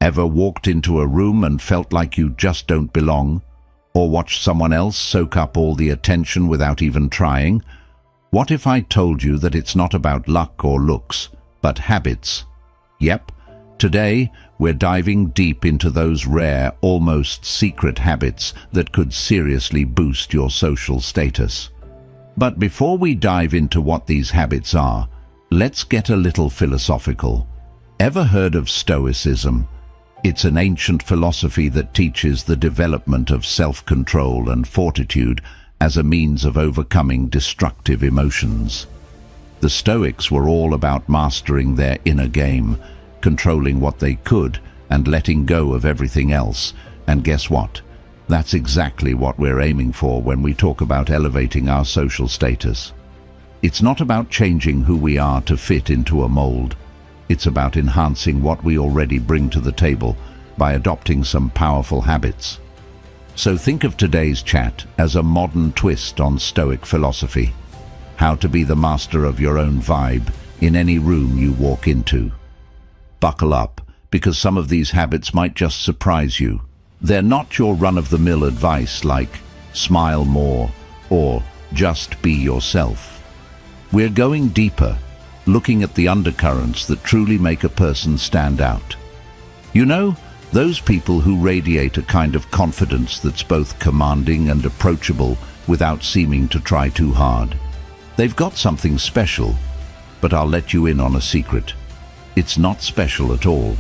Ever walked into a room and felt like you just don't belong? Or watched someone else soak up all the attention without even trying? What if I told you that it's not about luck or looks, but habits? Yep, today we're diving deep into those rare, almost secret habits that could seriously boost your social status. But before we dive into what these habits are, let's get a little philosophical. Ever heard of Stoicism? It's an ancient philosophy that teaches the development of self-control and fortitude as a means of overcoming destructive emotions. The Stoics were all about mastering their inner game, controlling what they could and letting go of everything else. And guess what? That's exactly what we're aiming for when we talk about elevating our social status. It's not about changing who we are to fit into a mold. It's about enhancing what we already bring to the table by adopting some powerful habits. So think of today's chat as a modern twist on Stoic philosophy. How to be the master of your own vibe in any room you walk into. Buckle up, because some of these habits might just surprise you. They're not your run-of-the-mill advice like smile more or just be yourself. We're going deeper, looking at the undercurrents that truly make a person stand out. You know, those people who radiate a kind of confidence that's both commanding and approachable without seeming to try too hard. They've got something special, but I'll let you in on a secret. It's not special at all.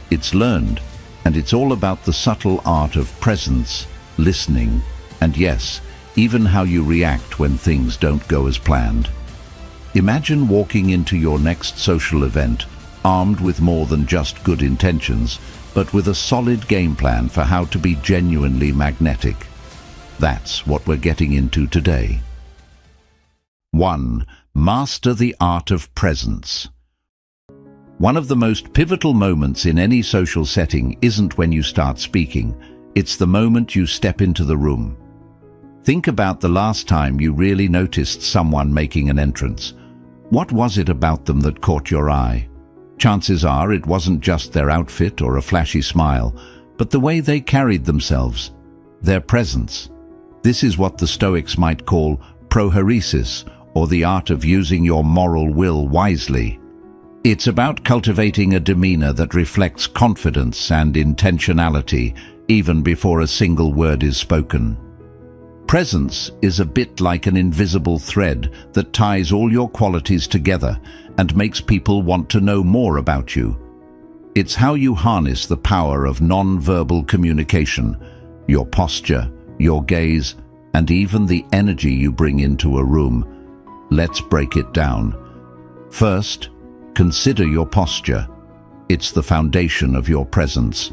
It's learned, and it's all about the subtle art of presence, listening, and yes, even how you react when things don't go as planned. Imagine walking into your next social event armed with more than just good intentions, but with a solid game plan for how to be genuinely magnetic. That's what we're getting into today. 1. Master the art of presence. One of the most pivotal moments in any social setting isn't when you start speaking, it's the moment you step into the room. Think about the last time you really noticed someone making an entrance. What was it about them that caught your eye? Chances are it wasn't just their outfit or a flashy smile, but the way they carried themselves, their presence. This is what the Stoics might call prohairesis, or the art of using your moral will wisely. It's about cultivating a demeanor that reflects confidence and intentionality even before a single word is spoken. Presence is a bit like an invisible thread that ties all your qualities together and makes people want to know more about you. It's how you harness the power of non-verbal communication, your posture, your gaze, and even the energy you bring into a room. Let's break it down. First, consider your posture. It's the foundation of your presence.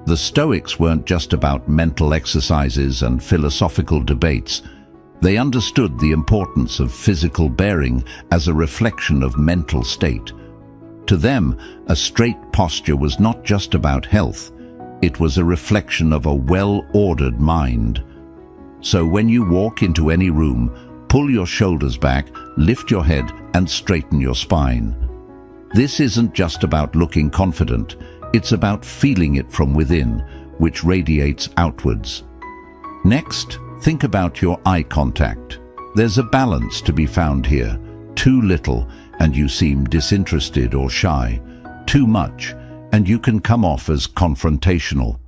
The Stoics weren't just about mental exercises and philosophical debates. They understood the importance of physical bearing as a reflection of mental state. To them, a straight posture was not just about health. It was a reflection of a well-ordered mind. So when you walk into any room, pull your shoulders back, lift your head, and straighten your spine. This isn't just about looking confident. It's about feeling it from within, which radiates outwards. Next, think about your eye contact. There's a balance to be found here. Too little, and you seem disinterested or shy. Too much, and you can come off as confrontational.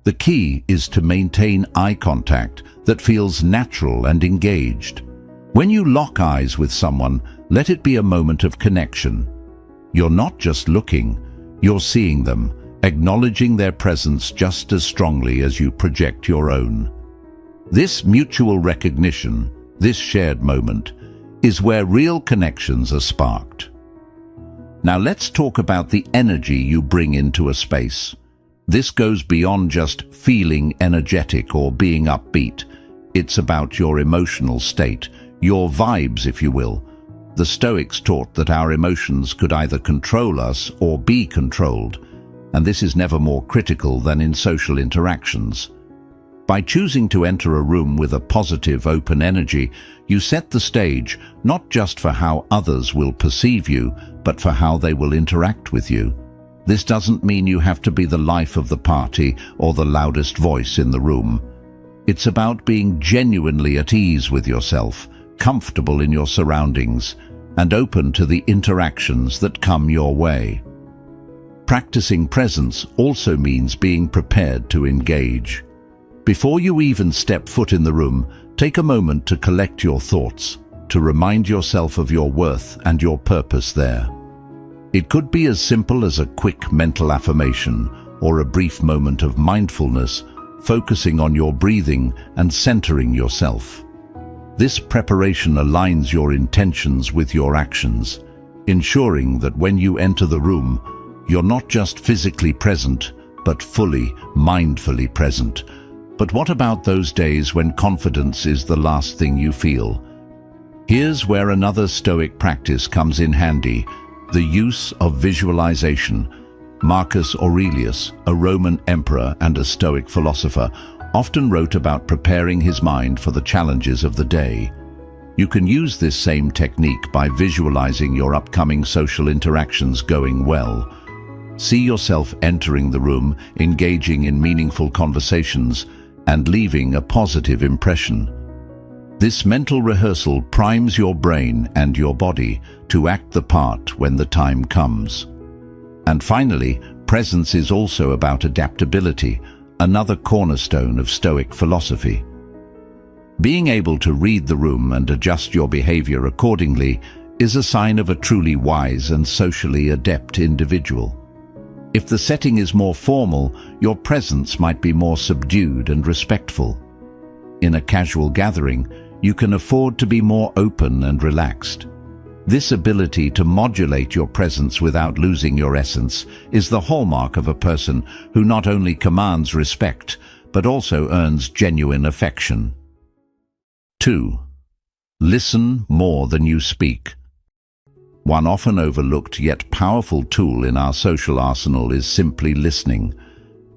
The key is to maintain eye contact that feels natural and engaged. When you lock eyes with someone, let it be a moment of connection. You're not just looking, you're seeing them, acknowledging their presence just as strongly as you project your own. This mutual recognition, this shared moment, is where real connections are sparked. Now let's talk about the energy you bring into a space. This goes beyond just feeling energetic or being upbeat. It's about your emotional state, your vibes, if you will. The Stoics taught that our emotions could either control us or be controlled, and this is never more critical than in social interactions. By choosing to enter a room with a positive, open energy, you set the stage not just for how others will perceive you, but for how they will interact with you. This doesn't mean you have to be the life of the party or the loudest voice in the room. It's about being genuinely at ease with yourself, comfortable in your surroundings, and open to the interactions that come your way. Practicing presence also means being prepared to engage. Before you even step foot in the room, take a moment to collect your thoughts, to remind yourself of your worth and your purpose there. It could be as simple as a quick mental affirmation or a brief moment of mindfulness, focusing on your breathing and centering yourself. This preparation aligns your intentions with your actions, ensuring that when you enter the room, you're not just physically present, but fully, mindfully present. But what about those days when confidence is the last thing you feel? Here's where another Stoic practice comes in handy: the use of visualization. Marcus Aurelius, a Roman emperor and a Stoic philosopher, often wrote about preparing his mind for the challenges of the day. You can use this same technique by visualizing your upcoming social interactions going well. See yourself entering the room, engaging in meaningful conversations, and leaving a positive impression. This mental rehearsal primes your brain and your body to act the part when the time comes. And finally, presence is also about adaptability, another cornerstone of Stoic philosophy. Being able to read the room and adjust your behavior accordingly is a sign of a truly wise and socially adept individual. If the setting is more formal, your presence might be more subdued and respectful. In a casual gathering, you can afford to be more open and relaxed. This ability to modulate your presence without losing your essence is the hallmark of a person who not only commands respect, but also earns genuine affection. 2. Listen more than you speak. One often overlooked yet powerful tool in our social arsenal is simply listening.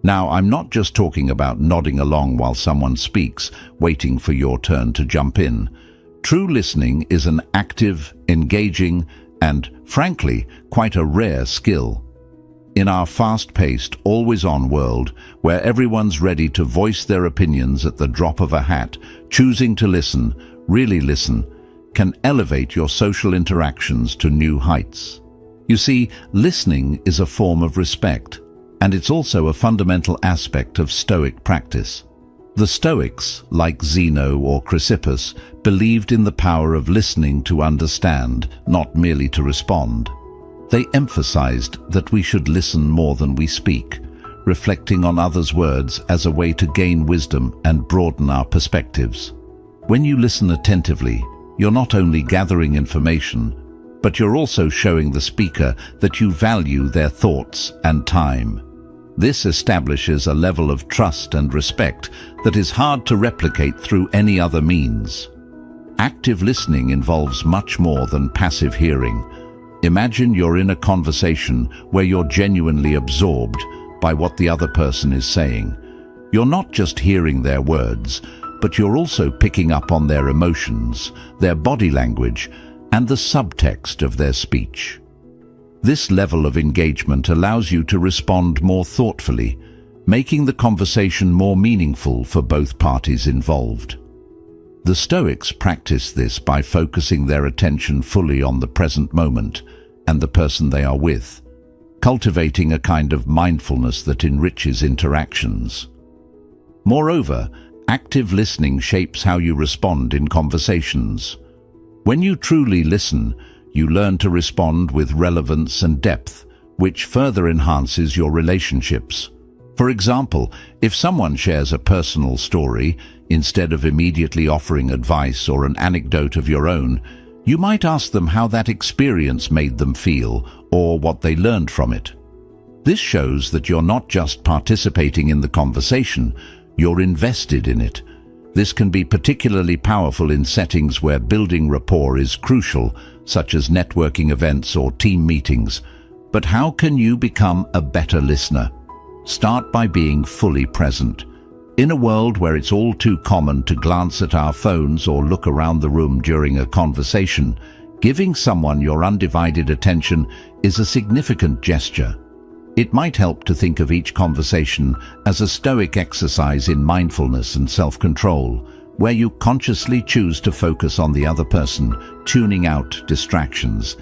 Now, I'm not just talking about nodding along while someone speaks, waiting for your turn to jump in. True listening is an active, engaging, and, frankly, quite a rare skill. In our fast-paced, always-on world, where everyone's ready to voice their opinions at the drop of a hat, choosing to listen, really listen, can elevate your social interactions to new heights. You see, listening is a form of respect, and it's also a fundamental aspect of Stoic practice. The Stoics, like Zeno or Chrysippus, believed in the power of listening to understand, not merely to respond. They emphasized that we should listen more than we speak, reflecting on others' words as a way to gain wisdom and broaden our perspectives. When you listen attentively, you're not only gathering information, but you're also showing the speaker that you value their thoughts and time. This establishes a level of trust and respect that is hard to replicate through any other means. Active listening involves much more than passive hearing. Imagine you're in a conversation where you're genuinely absorbed by what the other person is saying. You're not just hearing their words, but you're also picking up on their emotions, their body language, and the subtext of their speech. This level of engagement allows you to respond more thoughtfully, making the conversation more meaningful for both parties involved. The Stoics practice this by focusing their attention fully on the present moment and the person they are with, cultivating a kind of mindfulness that enriches interactions. Moreover, active listening shapes how you respond in conversations. When you truly listen, you learn to respond with relevance and depth, which further enhances your relationships. For example, if someone shares a personal story, instead of immediately offering advice or an anecdote of your own, you might ask them how that experience made them feel or what they learned from it. This shows that you're not just participating in the conversation, you're invested in it. This can be particularly powerful in settings where building rapport is crucial, such as networking events or team meetings. But how can you become a better listener? Start by being fully present. In a world where it's all too common to glance at our phones or look around the room during a conversation, giving someone your undivided attention is a significant gesture. It might help to think of each conversation as a Stoic exercise in mindfulness and self-control, where you consciously choose to focus on the other person, tuning out distractions.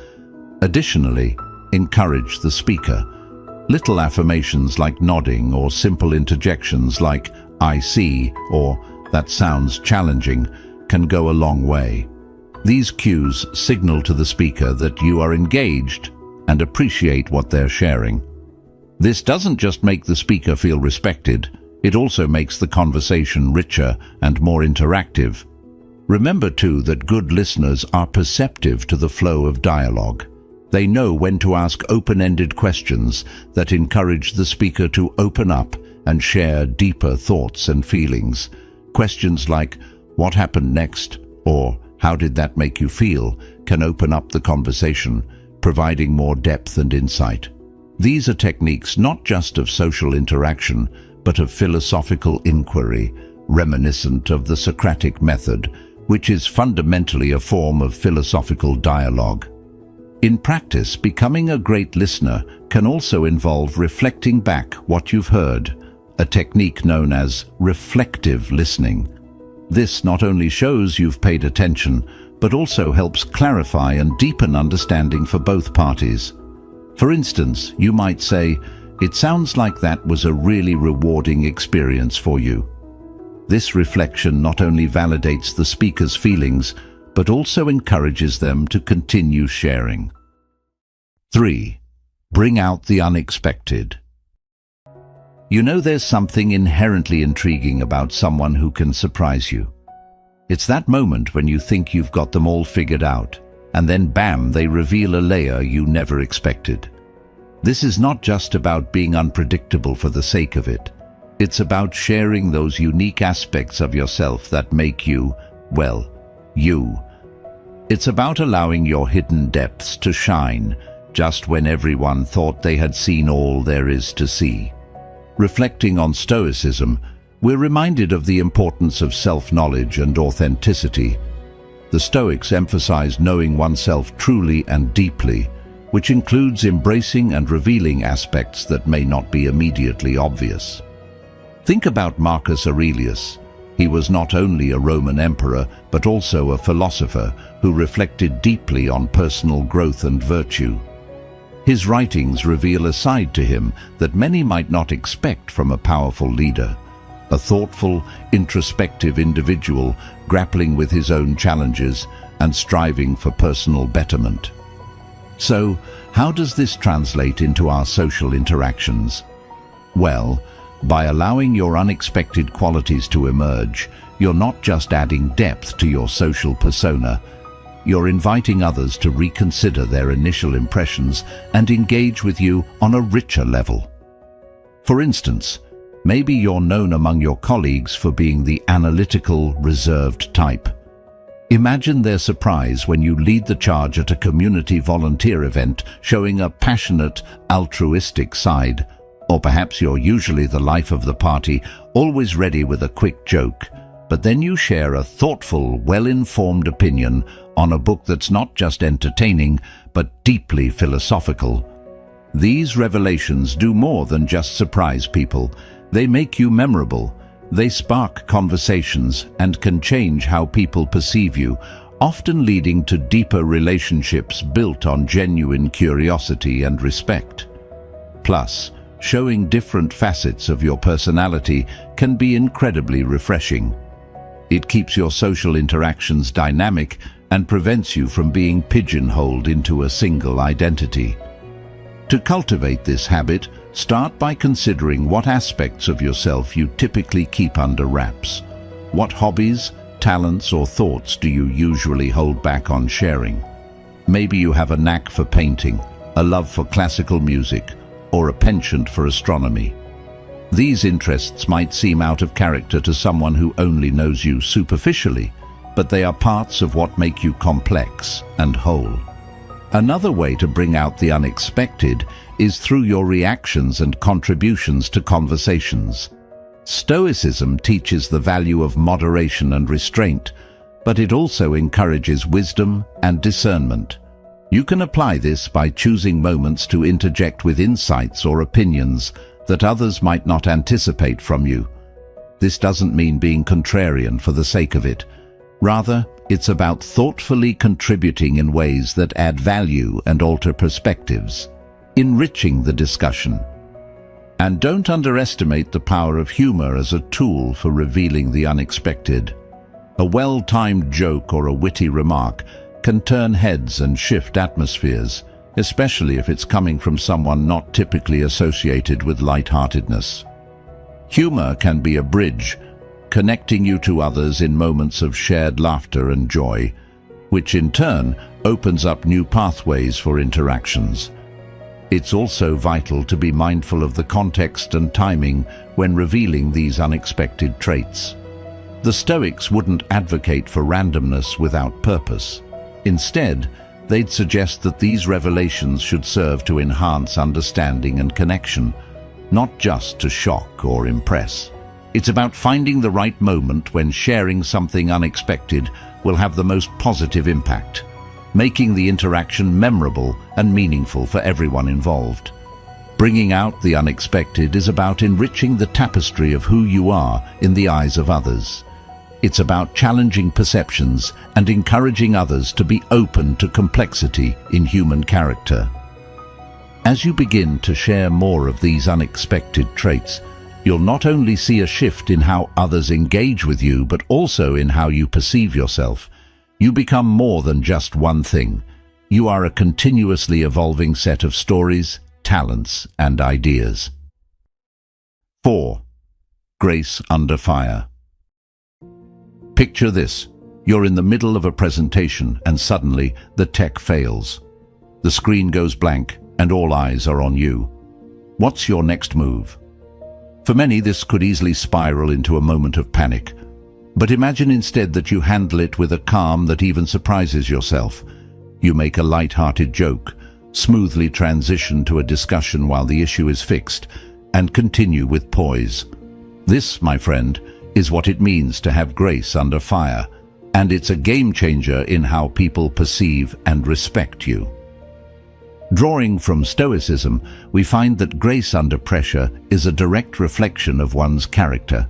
Additionally, encourage the speaker. Little affirmations like nodding or simple interjections like "I see" or "that sounds challenging" can go a long way. These cues signal to the speaker that you are engaged and appreciate what they're sharing. This doesn't just make the speaker feel respected, it also makes the conversation richer and more interactive. Remember too that good listeners are perceptive to the flow of dialogue. They know when to ask open-ended questions that encourage the speaker to open up and share deeper thoughts and feelings. Questions like, "What happened next?" or "How did that make you feel?" can open up the conversation, providing more depth and insight. These are techniques not just of social interaction, but of philosophical inquiry, reminiscent of the Socratic method, which is fundamentally a form of philosophical dialogue. In practice, becoming a great listener can also involve reflecting back what you've heard, a technique known as reflective listening. This not only shows you've paid attention, but also helps clarify and deepen understanding for both parties. For instance, you might say, "It sounds like that was a really rewarding experience for you." This reflection not only validates the speaker's feelings, but also encourages them to continue sharing. 3. Bring out the unexpected. You know, there's something inherently intriguing about someone who can surprise you. It's that moment when you think you've got them all figured out, and then bam, they reveal a layer you never expected. This is not just about being unpredictable for the sake of it. It's about sharing those unique aspects of yourself that make you, well, you. It's about allowing your hidden depths to shine, just when everyone thought they had seen all there is to see. Reflecting on Stoicism, we're reminded of the importance of self-knowledge and authenticity. The Stoics emphasize knowing oneself truly and deeply, which includes embracing and revealing aspects that may not be immediately obvious. Think about Marcus Aurelius. He was not only a Roman emperor, but also a philosopher who reflected deeply on personal growth and virtue. His writings reveal a side to him that many might not expect from a powerful leader, a thoughtful, introspective individual grappling with his own challenges and striving for personal betterment. So, how does this translate into our social interactions? Well, by allowing your unexpected qualities to emerge, you're not just adding depth to your social persona, you're inviting others to reconsider their initial impressions and engage with you on a richer level. For instance, maybe you're known among your colleagues for being the analytical, reserved type. Imagine their surprise when you lead the charge at a community volunteer event, showing a passionate, altruistic side. Or perhaps you're usually the life of the party, always ready with a quick joke, but then you share a thoughtful, well-informed opinion on a book that's not just entertaining, but deeply philosophical. These revelations do more than just surprise people. They make you memorable. They spark conversations and can change how people perceive you, often leading to deeper relationships built on genuine curiosity and respect. Plus, showing different facets of your personality can be incredibly refreshing. It keeps your social interactions dynamic and prevents you from being pigeonholed into a single identity. To cultivate this habit, start by considering what aspects of yourself you typically keep under wraps. What hobbies, talents, or thoughts do you usually hold back on sharing? Maybe you have a knack for painting, a love for classical music, or a penchant for astronomy. These interests might seem out of character to someone who only knows you superficially, but they are parts of what make you complex and whole. Another way to bring out the unexpected is through your reactions and contributions to conversations. Stoicism teaches the value of moderation and restraint, but it also encourages wisdom and discernment. You can apply this by choosing moments to interject with insights or opinions that others might not anticipate from you. This doesn't mean being contrarian for the sake of it. Rather, it's about thoughtfully contributing in ways that add value and alter perspectives, enriching the discussion. And don't underestimate the power of humor as a tool for revealing the unexpected. A well-timed joke or a witty remark can turn heads and shift atmospheres, especially if it's coming from someone not typically associated with lightheartedness. Humor can be a bridge, connecting you to others in moments of shared laughter and joy, which in turn opens up new pathways for interactions. It's also vital to be mindful of the context and timing when revealing these unexpected traits. The Stoics wouldn't advocate for randomness without purpose. Instead, they'd suggest that these revelations should serve to enhance understanding and connection, not just to shock or impress. It's about finding the right moment when sharing something unexpected will have the most positive impact, making the interaction memorable and meaningful for everyone involved. Bringing out the unexpected is about enriching the tapestry of who you are in the eyes of others. It's about challenging perceptions and encouraging others to be open to complexity in human character. As you begin to share more of these unexpected traits, you'll not only see a shift in how others engage with you, but also in how you perceive yourself. You become more than just one thing. You are a continuously evolving set of stories, talents, and ideas. 4. Grace under fire. Picture this. You're in the middle of a presentation and suddenly the tech fails. The screen goes blank and all eyes are on you. What's your next move? For many, this could easily spiral into a moment of panic. But imagine instead that you handle it with a calm that even surprises yourself. You make a light-hearted joke, smoothly transition to a discussion while the issue is fixed, and continue with poise. This, my friend, is what it means to have grace under fire, and it's a game-changer in how people perceive and respect you. Drawing from Stoicism, we find that grace under pressure is a direct reflection of one's character.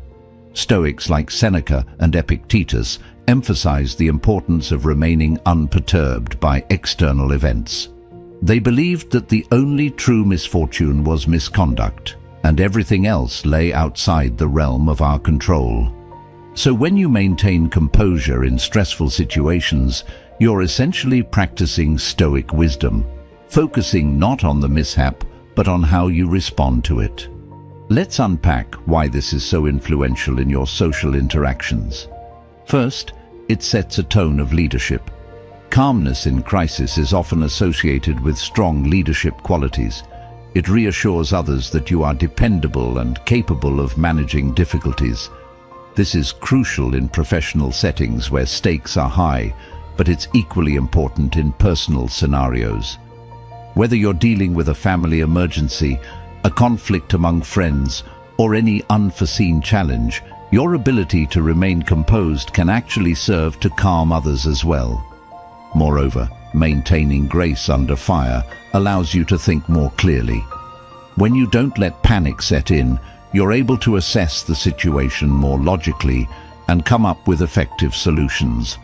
Stoics like Seneca and Epictetus emphasize the importance of remaining unperturbed by external events. They believed that the only true misfortune was misconduct, and everything else lay outside the realm of our control. So when you maintain composure in stressful situations, you're essentially practicing Stoic wisdom, focusing not on the mishap, but on how you respond to it. Let's unpack why this is so influential in your social interactions. First, it sets a tone of leadership. Calmness in crisis is often associated with strong leadership qualities. It reassures others that you are dependable and capable of managing difficulties. This is crucial in professional settings where stakes are high, but it's equally important in personal scenarios. Whether you're dealing with a family emergency, a conflict among friends, or any unforeseen challenge, your ability to remain composed can actually serve to calm others as well. Moreover, maintaining grace under fire allows you to think more clearly. When you don't let panic set in, you're able to assess the situation more logically and come up with effective solutions.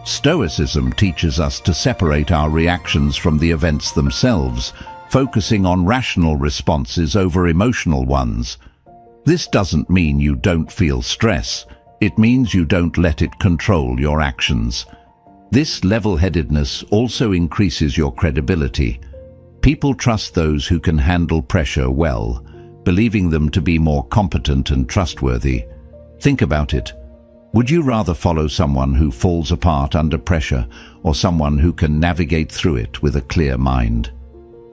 Stoicism teaches us to separate our reactions from the events themselves, focusing on rational responses over emotional ones. This doesn't mean you don't feel stress. It means you don't let it control your actions. This level-headedness also increases your credibility. People trust those who can handle pressure well, believing them to be more competent and trustworthy. Think about it. Would you rather follow someone who falls apart under pressure or someone who can navigate through it with a clear mind?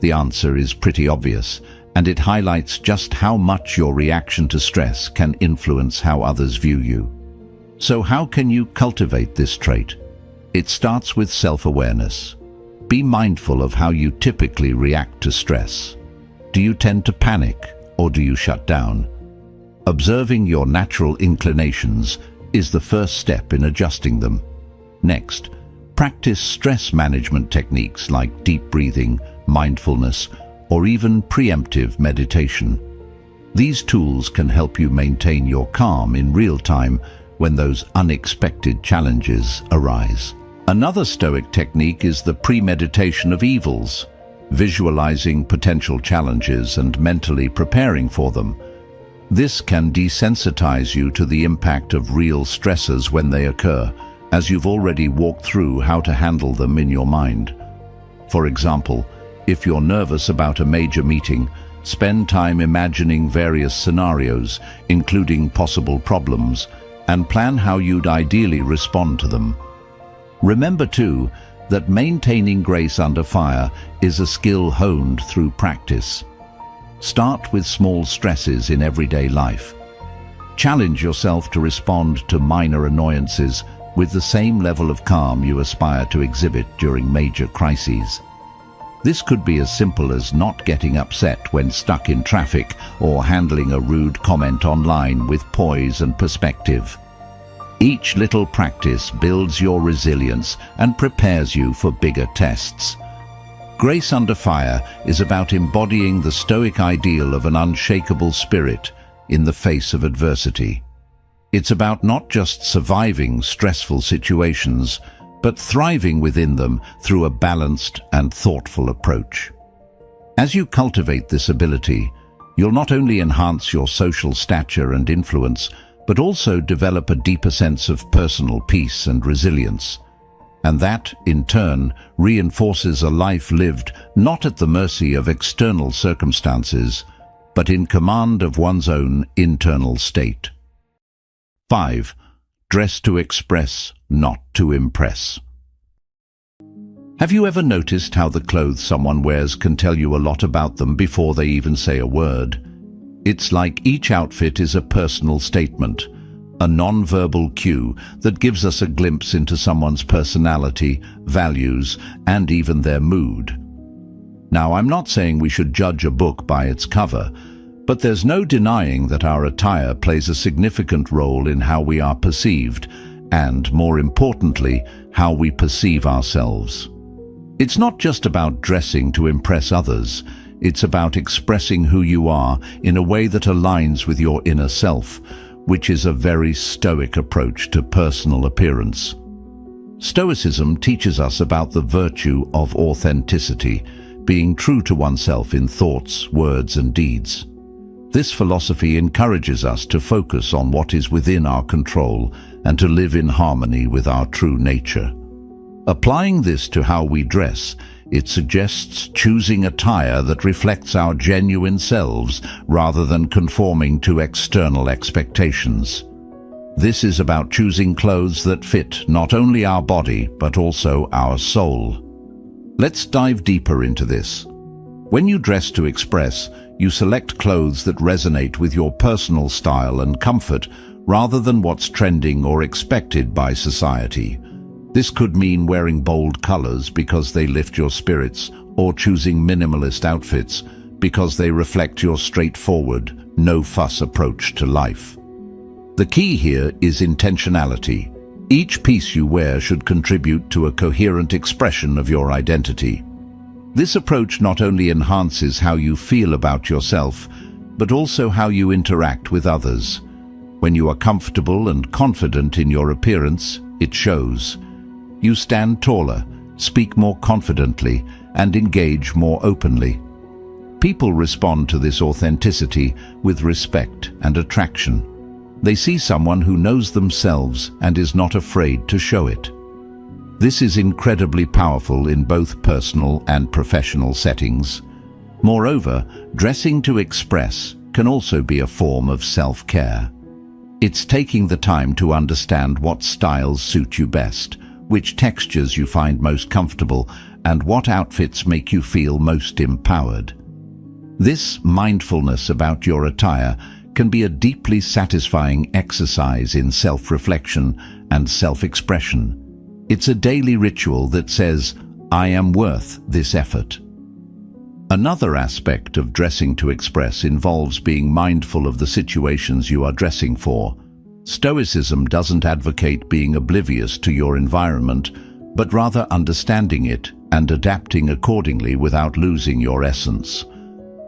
The answer is pretty obvious, and it highlights just how much your reaction to stress can influence how others view you. So how can you cultivate this trait? It starts with self-awareness. Be mindful of how you typically react to stress. Do you tend to panic or do you shut down? Observing your natural inclinations is the first step in adjusting them. Next, Practice stress management techniques like deep breathing, mindfulness, or even preemptive meditation. These tools can help you maintain your calm in real time when those unexpected challenges arise. Another Stoic technique is the premeditation of evils, visualizing potential challenges and mentally preparing for them. This can desensitize you to the impact of real stressors when they occur, as you've already walked through how to handle them in your mind. For example, if you're nervous about a major meeting, spend time imagining various scenarios, including possible problems, and plan how you'd ideally respond to them. Remember, too, that maintaining grace under fire is a skill honed through practice. Start with small stresses in everyday life. Challenge yourself to respond to minor annoyances with the same level of calm you aspire to exhibit during major crises. This could be as simple as not getting upset when stuck in traffic or handling a rude comment online with poise and perspective. Each little practice builds your resilience and prepares you for bigger tests. Grace under fire is about embodying the Stoic ideal of an unshakable spirit in the face of adversity. It's about not just surviving stressful situations, but thriving within them through a balanced and thoughtful approach. As you cultivate this ability, you'll not only enhance your social stature and influence, but also develop a deeper sense of personal peace and resilience. And that, in turn, reinforces a life lived not at the mercy of external circumstances, but in command of one's own internal state. 5. Dress to express, not to impress. Have you ever noticed how the clothes someone wears can tell you a lot about them before they even say a word? It's like each outfit is a personal statement, a non-verbal cue that gives us a glimpse into someone's personality, values, and even their mood. Now, I'm not saying we should judge a book by its cover, but there's no denying that our attire plays a significant role in how we are perceived, and, more importantly, how we perceive ourselves. It's not just about dressing to impress others. It's about expressing who you are in a way that aligns with your inner self, which is a very Stoic approach to personal appearance. Stoicism teaches us about the virtue of authenticity, being true to oneself in thoughts, words, and deeds. This philosophy encourages us to focus on what is within our control and to live in harmony with our true nature. Applying this to how we dress, it suggests choosing attire that reflects our genuine selves rather than conforming to external expectations. This is about choosing clothes that fit not only our body but also our soul. Let's dive deeper into this. When you dress to express, you select clothes that resonate with your personal style and comfort rather than what's trending or expected by society. This could mean wearing bold colors because they lift your spirits, or choosing minimalist outfits because they reflect your straightforward, no-fuss approach to life. The key here is intentionality. Each piece you wear should contribute to a coherent expression of your identity. This approach not only enhances how you feel about yourself, but also how you interact with others. When you are comfortable and confident in your appearance, it shows. You stand taller, speak more confidently, and engage more openly. People respond to this authenticity with respect and attraction. They see someone who knows themselves and is not afraid to show it. This is incredibly powerful in both personal and professional settings. Moreover, dressing to express can also be a form of self-care. It's taking the time to understand what styles suit you best, which textures you find most comfortable, and what outfits make you feel most empowered. This mindfulness about your attire can be a deeply satisfying exercise in self-reflection and self-expression. It's a daily ritual that says, "I am worth this effort." Another aspect of dressing to express involves being mindful of the situations you are dressing for. Stoicism doesn't advocate being oblivious to your environment, but rather understanding it and adapting accordingly without losing your essence.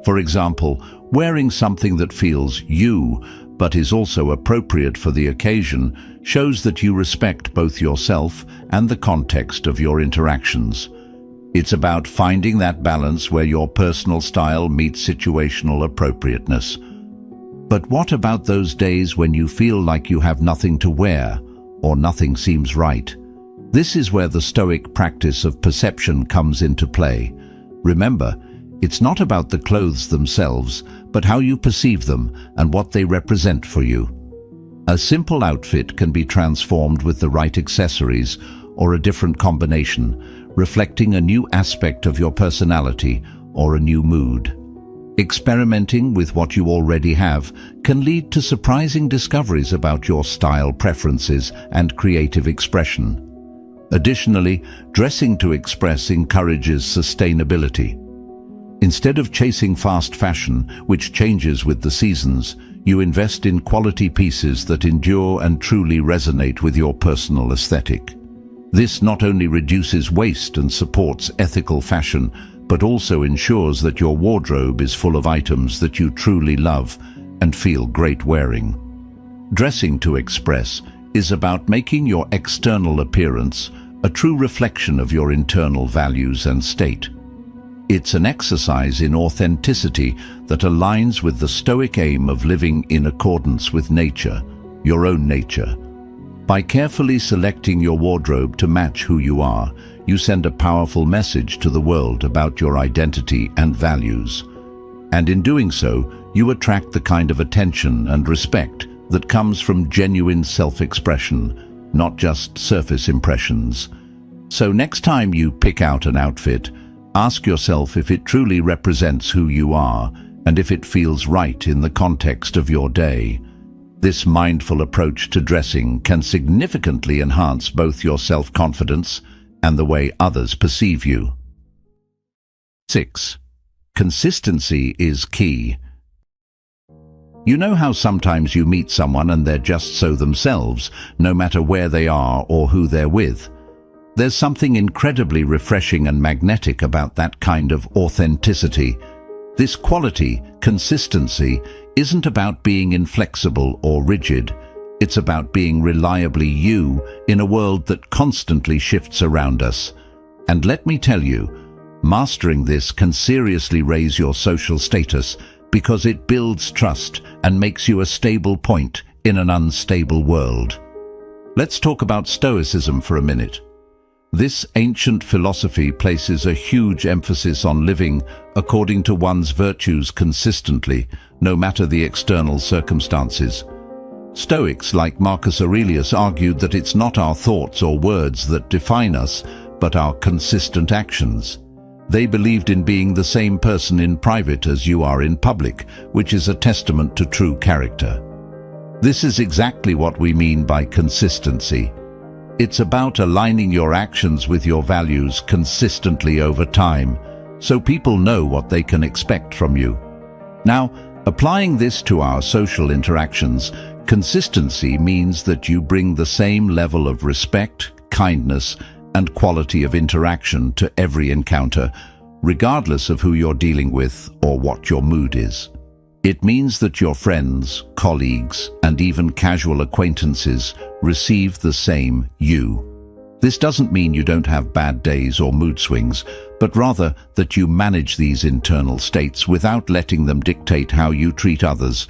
For example, wearing something that feels you, but is also appropriate for the occasion, shows that you respect both yourself and the context of your interactions. It's about finding that balance where your personal style meets situational appropriateness. But what about those days when you feel like you have nothing to wear, or nothing seems right? This is where the Stoic practice of perception comes into play. Remember, it's not about the clothes themselves, but how you perceive them and what they represent for you. A simple outfit can be transformed with the right accessories or a different combination, reflecting a new aspect of your personality or a new mood. Experimenting with what you already have can lead to surprising discoveries about your style preferences and creative expression. Additionally, dressing to express encourages sustainability. Instead of chasing fast fashion, which changes with the seasons, you invest in quality pieces that endure and truly resonate with your personal aesthetic. This not only reduces waste and supports ethical fashion, but also ensures that your wardrobe is full of items that you truly love and feel great wearing. Dressing to express is about making your external appearance a true reflection of your internal values and state. It's an exercise in authenticity that aligns with the Stoic aim of living in accordance with nature, your own nature. By carefully selecting your wardrobe to match who you are, you send a powerful message to the world about your identity and values. And in doing so, you attract the kind of attention and respect that comes from genuine self-expression, not just surface impressions. So next time you pick out an outfit, ask yourself if it truly represents who you are and if it feels right in the context of your day. This mindful approach to dressing can significantly enhance both your self-confidence and the way others perceive you. 6. Consistency is key. You know how sometimes you meet someone and they're just so themselves, no matter where they are or who they're with. There's something incredibly refreshing and magnetic about that kind of authenticity. This quality, consistency, isn't about being inflexible or rigid. It's about being reliably you in a world that constantly shifts around us. And let me tell you, mastering this can seriously raise your social status because it builds trust and makes you a stable point in an unstable world. Let's talk about Stoicism for a minute. This ancient philosophy places a huge emphasis on living according to one's virtues consistently, no matter the external circumstances. Stoics like Marcus Aurelius argued that it's not our thoughts or words that define us, but our consistent actions. They believed in being the same person in private as you are in public, which is a testament to true character. This is exactly what we mean by consistency. It's about aligning your actions with your values consistently over time, so people know what they can expect from you. Now, applying this to our social interactions, consistency means that you bring the same level of respect, kindness, and quality of interaction to every encounter, regardless of who you're dealing with or what your mood is. It means that your friends, colleagues, and even casual acquaintances receive the same you. This doesn't mean you don't have bad days or mood swings, but rather that you manage these internal states without letting them dictate how you treat others.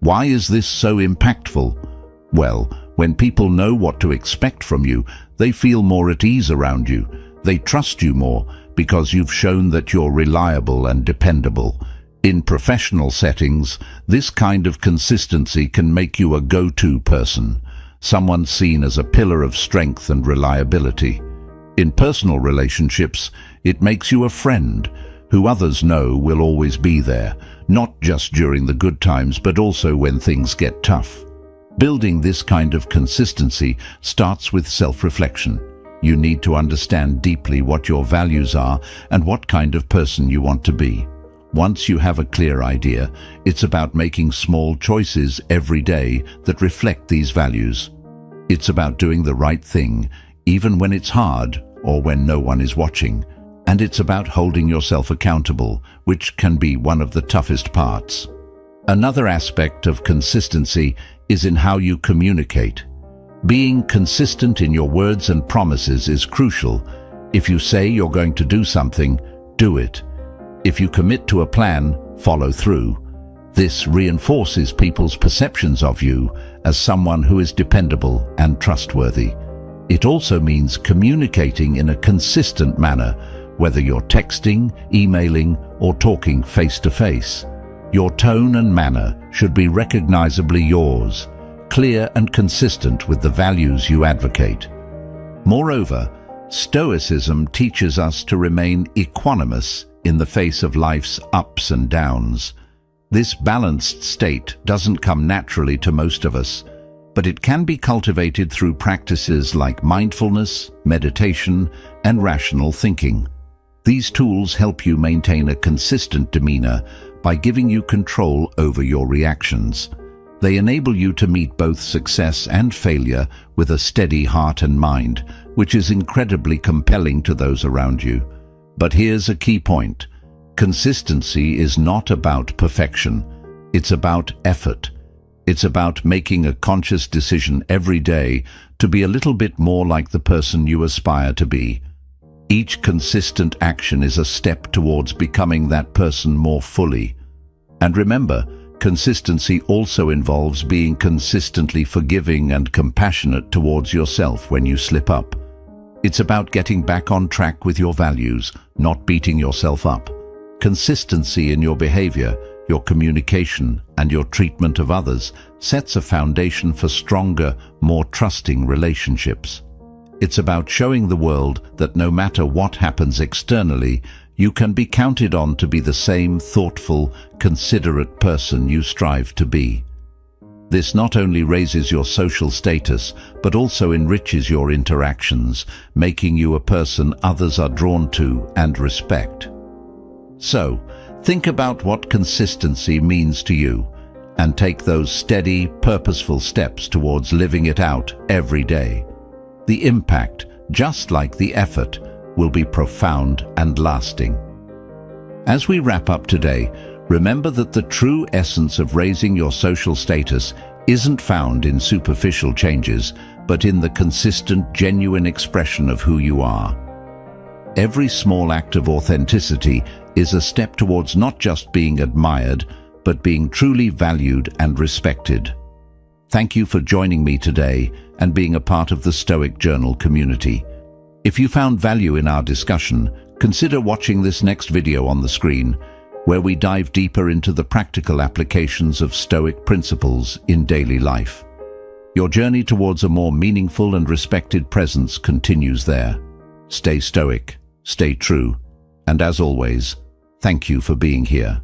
Why is this so impactful? Well, when people know what to expect from you, they feel more at ease around you. They trust you more because you've shown that you're reliable and dependable. In professional settings, this kind of consistency can make you a go-to person, someone seen as a pillar of strength and reliability. In personal relationships, it makes you a friend who others know will always be there, not just during the good times, but also when things get tough. Building this kind of consistency starts with self-reflection. You need to understand deeply what your values are and what kind of person you want to be. Once you have a clear idea, it's about making small choices every day that reflect these values. It's about doing the right thing, even when it's hard, or when no one is watching. And it's about holding yourself accountable, which can be one of the toughest parts. Another aspect of consistency is in how you communicate. Being consistent in your words and promises is crucial. If you say you're going to do something, do it. If you commit to a plan, follow through. This reinforces people's perceptions of you as someone who is dependable and trustworthy. It also means communicating in a consistent manner, whether you're texting, emailing, or talking face-to-face. Your tone and manner should be recognizably yours, clear and consistent with the values you advocate. Moreover, Stoicism teaches us to remain equanimous in the face of life's ups and downs. This balanced state doesn't come naturally to most of us, but it can be cultivated through practices like mindfulness, meditation, and rational thinking. These tools help you maintain a consistent demeanor by giving you control over your reactions. They enable you to meet both success and failure with a steady heart and mind, which is incredibly compelling to those around you. But here's a key point. Consistency is not about perfection. It's about effort. It's about making a conscious decision every day to be a little bit more like the person you aspire to be. Each consistent action is a step towards becoming that person more fully. And remember, consistency also involves being consistently forgiving and compassionate towards yourself when you slip up. It's about getting back on track with your values, not beating yourself up. Consistency in your behavior, your communication, and your treatment of others sets a foundation for stronger, more trusting relationships. It's about showing the world that no matter what happens externally, you can be counted on to be the same thoughtful, considerate person you strive to be. This not only raises your social status, but also enriches your interactions, making you a person others are drawn to and respect. So, think about what consistency means to you, and take those steady, purposeful steps towards living it out every day. The impact, just like the effort, will be profound and lasting. As we wrap up today, remember that the true essence of raising your social status isn't found in superficial changes, but in the consistent, genuine expression of who you are. Every small act of authenticity is a step towards not just being admired, but being truly valued and respected. Thank you for joining me today and being a part of the Stoic Journal community. If you found value in our discussion, consider watching this next video on the screen, where we dive deeper into the practical applications of Stoic principles in daily life. Your journey towards a more meaningful and respected presence continues there. Stay stoic, stay true, and as always, thank you for being here.